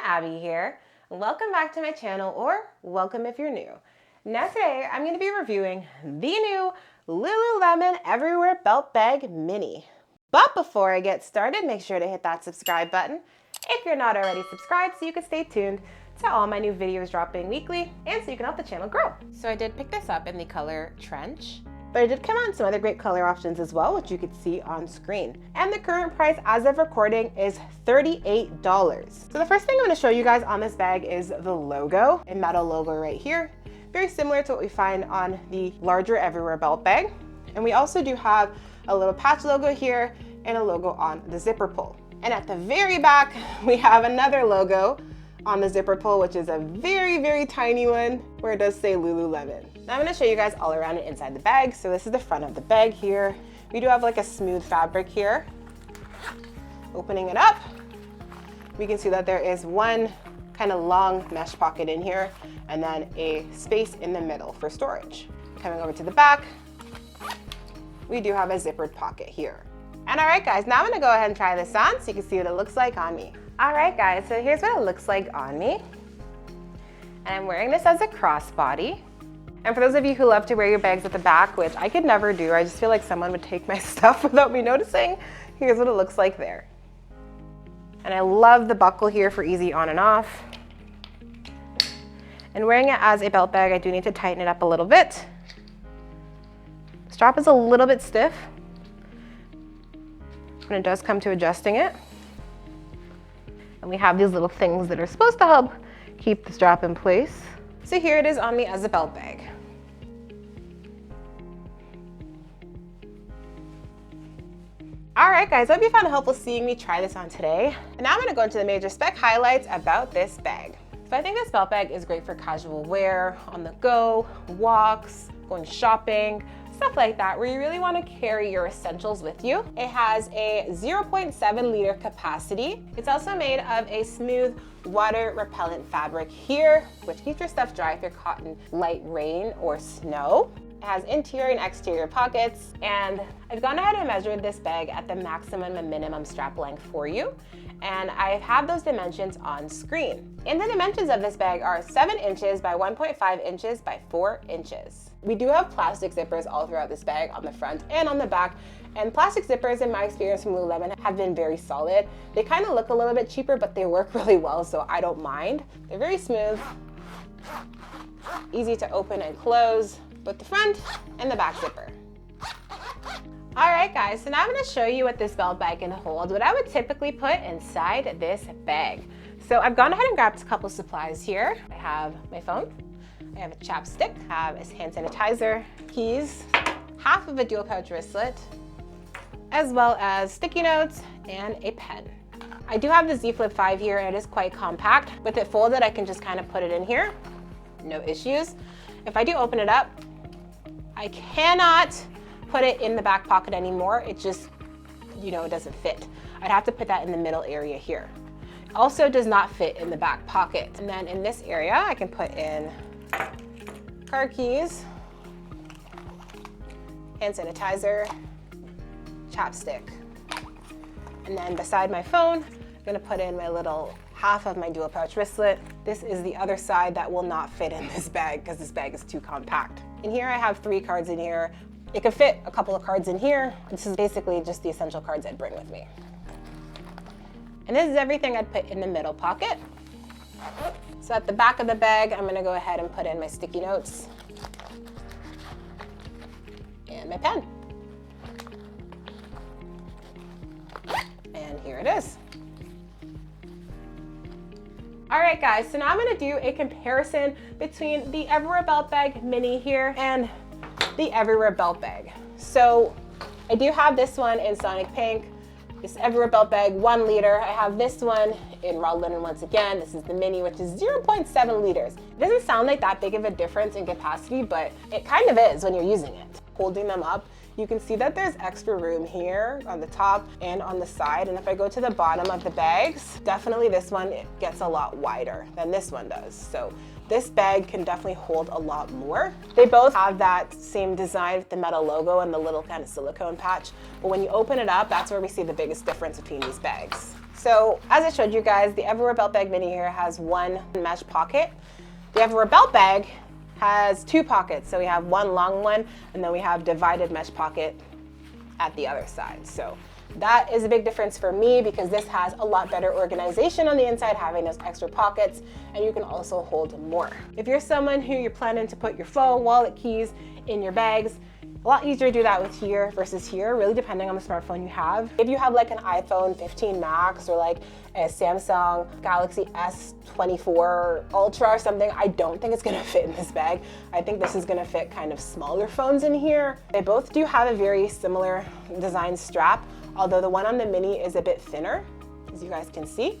Abby here. Welcome back to my channel, or welcome if you're new. Now today I'm going to be reviewing the new Lululemon Everywhere Belt Bag Mini. But before I get started, make sure to hit that subscribe button if you're not already subscribed so you can stay tuned to all my new videos dropping weekly and so you can help the channel grow. So I did pick this up in the color Trench, but it did come out in some other great color options as well, which you could see on screen. And the current price as of recording is $38. So the first thing I'm going to show you guys on this bag is the logo, a metal logo right here. Very similar to what we find on the larger Everywhere belt bag. And we also do have a little patch logo here and a logo on the zipper pull. And at the very back, we have another logo on the zipper pull, which is a very, very tiny one where it does say Lululemon. Now I'm going to show you guys all around and inside the bag. So this is the front of the bag here. We do have like a smooth fabric here. Opening it up, we can see that there is one kind of long mesh pocket in here and then a space in the middle for storage. Coming over to the back, we do have a zippered pocket here. And all right guys, now I'm going to go ahead and try this on so you can see what it looks like on me. All right guys, so here's what it looks like on me. And I'm wearing this as a crossbody. And for those of you who love to wear your bags at the back, which I could never do, I just feel like someone would take my stuff without me noticing, here's what it looks like there. And I love the buckle here for easy on and off. And wearing it as a belt bag, I do need to tighten it up a little bit. The strap is a little bit stiff when it does come to adjusting it. And we have these little things that are supposed to help keep the strap in place. So here it is on me as a belt bag. All right guys, I hope you found it helpful seeing me try this on today. And now I'm gonna go into the major spec highlights about this bag. So I think this belt bag is great for casual wear, on the go, walks, going shopping, stuff like that, where you really want to carry your essentials with you. It has a 0.7 liter capacity. It's also made of a smooth water repellent fabric here, which keeps your stuff dry if you're caught in light rain or snow. It has interior and exterior pockets, and I've gone ahead and measured this bag at the maximum and minimum strap length for you, and I have those dimensions on screen. And the dimensions of this bag are 7 inches by 1.5 inches by 4 inches. We do have plastic zippers all throughout this bag on the front and on the back, and plastic zippers in my experience from Lululemon have been very solid. They kind of look a little bit cheaper, but they work really well, so I don't mind. They're very smooth, easy to open and close, both the front and the back zipper. All right guys, so now I'm going to show you what this belt bag can hold, what I would typically put inside this bag. So I've gone ahead and grabbed a couple supplies here. I have my phone, I have a chapstick, I have a hand sanitizer, keys, half of a dual pouch wristlet, as well as sticky notes and a pen. I do have the Z Flip 5 here, and it is quite compact. With it folded, I can just kind of put it in here, no issues. If I do open it up, I cannot put it in the back pocket anymore. It just, it doesn't fit. I'd have to put that in the middle area here. It also does not fit in the back pocket. And then in this area, I can put in car keys, hand sanitizer, chapstick. And then beside my phone, I'm gonna put in my little half of my dual pouch wristlet. This is the other side that will not fit in this bag because this bag is too compact. In here I have 3 cards in here. It could fit a couple of cards in here. This is basically just the essential cards I'd bring with me. And this is everything I'd put in the middle pocket. So at the back of the bag, I'm gonna go ahead and put in my sticky notes and my pen. And here it is. All right guys, so now I'm gonna do a comparison between the Everywhere Belt Bag Mini here and the Everywhere Belt Bag. So I do have this one in Sonic Pink, this Everywhere Belt Bag 1 liter. I have this one in raw linen once again. This is the Mini, which is 0.7 liters. It doesn't sound like that big of a difference in capacity, but it kind of is when you're using it. Holding them up, you can see that there's extra room here on the top and on the side. And if I go to the bottom of the bags, definitely this one gets a lot wider than this one does. So this bag can definitely hold a lot more. They both have that same design with the metal logo and the little kind of silicone patch. But when you open it up, that's where we see the biggest difference between these bags. So as I showed you guys, the Everywhere Belt Bag Mini here has one mesh pocket. The Everywhere Belt Bag has two pockets. So we have one long one, and then we have divided mesh pocket at the other side. So that is a big difference for me because this has a lot better organization on the inside, having those extra pockets, and you can also hold more. If you're someone who you're planning to put your phone, wallet, keys in your bags, a lot easier to do that with here versus here, really depending on the smartphone you have. If you have like an iPhone 15 Max or like a Samsung Galaxy S24 Ultra or something, I don't think it's gonna fit in this bag. I think this is gonna fit kind of smaller phones in here. They both do have a very similar design strap, although the one on the Mini is a bit thinner, as you guys can see.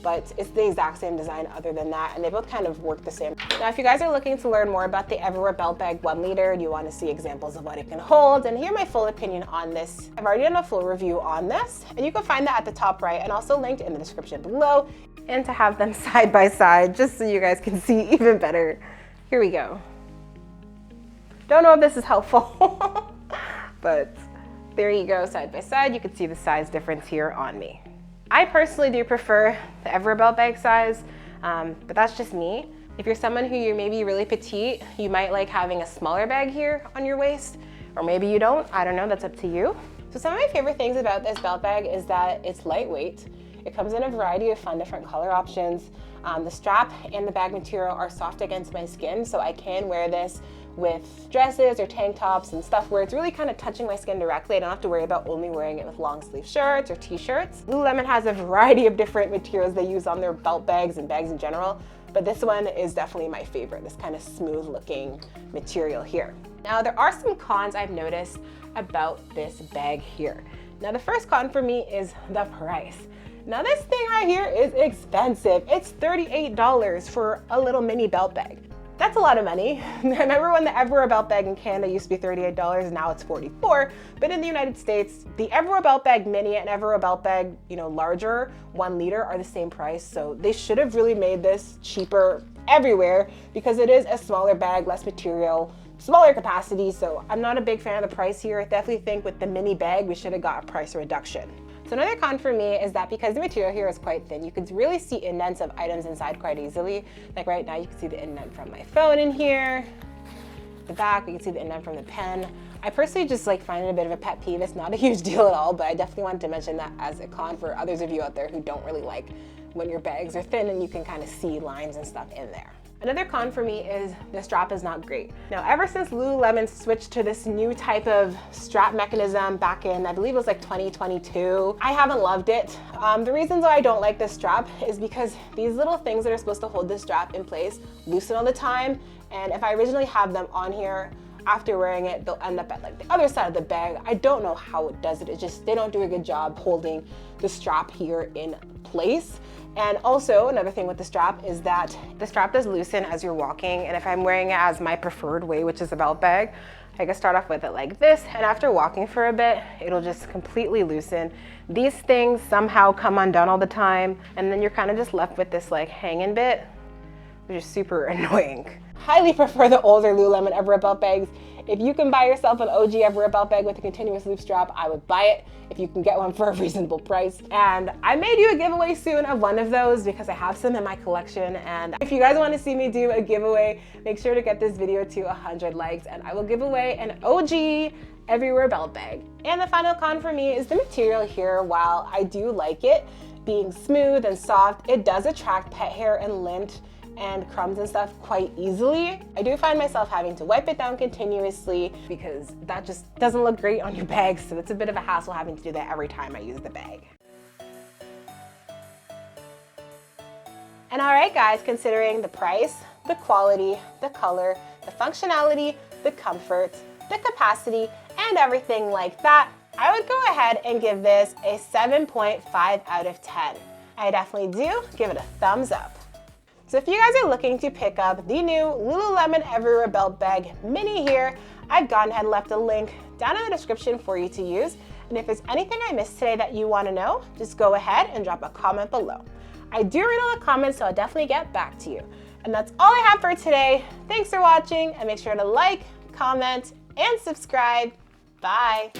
But it's the exact same design other than that, and they both kind of work the same. Now, if you guys are looking to learn more about the Everywhere Belt Bag 1 liter, and you want to see examples of what it can hold and hear my full opinion on this, I've already done a full review on this, and you can find that at the top right and also linked in the description below. And to have them side by side, just so you guys can see even better. Here we go. Don't know if this is helpful, but there you go, side by side. You can see the size difference here on me. I personally do prefer the Everywhere Belt Bag size, but that's just me. If you're someone who you're maybe really petite, you might like having a smaller bag here on your waist, or maybe you don't, I don't know, that's up to you. So some of my favorite things about this belt bag is that it's lightweight. It comes in a variety of fun different color options. The strap and the bag material are soft against my skin, so I can wear this with dresses or tank tops and stuff where it's really kind of touching my skin directly. I don't have to worry about only wearing it with long sleeve shirts or t-shirts. Lululemon has a variety of different materials they use on their belt bags and bags in general, but this one is definitely my favorite, this kind of smooth looking material here. Now there are some cons I've noticed about this bag here. Now the first con for me is the price. Now this thing right here is expensive. It's $38 for a little mini belt bag. That's a lot of money. I remember when the Everywhere Belt Bag in Canada used to be $38, now it's $44. But in the United States, the Everywhere Belt Bag Mini and Everywhere Belt Bag, larger, 1 liter, are the same price. So they should have really made this cheaper everywhere because it is a smaller bag, less material, smaller capacity. So I'm not a big fan of the price here. I definitely think with the mini bag, we should have got a price reduction. So another con for me is that because the material here is quite thin, you can really see indents of items inside quite easily. Like right now, you can see the indent from my phone in here. The back, you can see the indent from the pen. I personally just find it a bit of a pet peeve. It's not a huge deal at all, but I definitely wanted to mention that as a con for others of you out there who don't really like when your bags are thin and you can kind of see lines and stuff in there. Another con for me is the strap is not great. Now, ever since Lululemon switched to this new type of strap mechanism back in, I believe it was 2022, I haven't loved it. The reasons why I don't like this strap is because these little things that are supposed to hold this strap in place loosen all the time. And if I originally have them on here, after wearing it, they'll end up at the other side of the bag. I don't know how it does it. It's just, they don't do a good job holding the strap here in place. And also another thing with the strap is that the strap does loosen as you're walking. And if I'm wearing it as my preferred way, which is a belt bag, I can start off with it like this. And after walking for a bit, it'll just completely loosen. These things somehow come undone all the time. And then you're kind of just left with this hanging bit, which is super annoying. Highly prefer the older Lululemon Everywhere Belt Bags. If you can buy yourself an OG Everywhere Belt Bag with a continuous loop strap, I would buy it if you can get one for a reasonable price. And I may do a giveaway soon of one of those because I have some in my collection. And if you guys want to see me do a giveaway, make sure to get this video to 100 likes and I will give away an OG Everywhere Belt Bag. And the final con for me is the material here. While I do like it being smooth and soft, it does attract pet hair and lint and crumbs and stuff quite easily. I do find myself having to wipe it down continuously because that just doesn't look great on your bag, so it's a bit of a hassle having to do that every time I use the bag. And all right guys, considering the price, the quality, the color, the functionality, the comfort, the capacity, and everything like that, I would go ahead and give this a 7.5 out of 10. I definitely do give it a thumbs up. So if you guys are looking to pick up the new Lululemon Everywhere Belt Bag Mini here, I've gone ahead and left a link down in the description for you to use. And if there's anything I missed today that you want to know, just go ahead and drop a comment below. I do read all the comments, so I'll definitely get back to you. And that's all I have for today. Thanks for watching, and make sure to like, comment, and subscribe. Bye.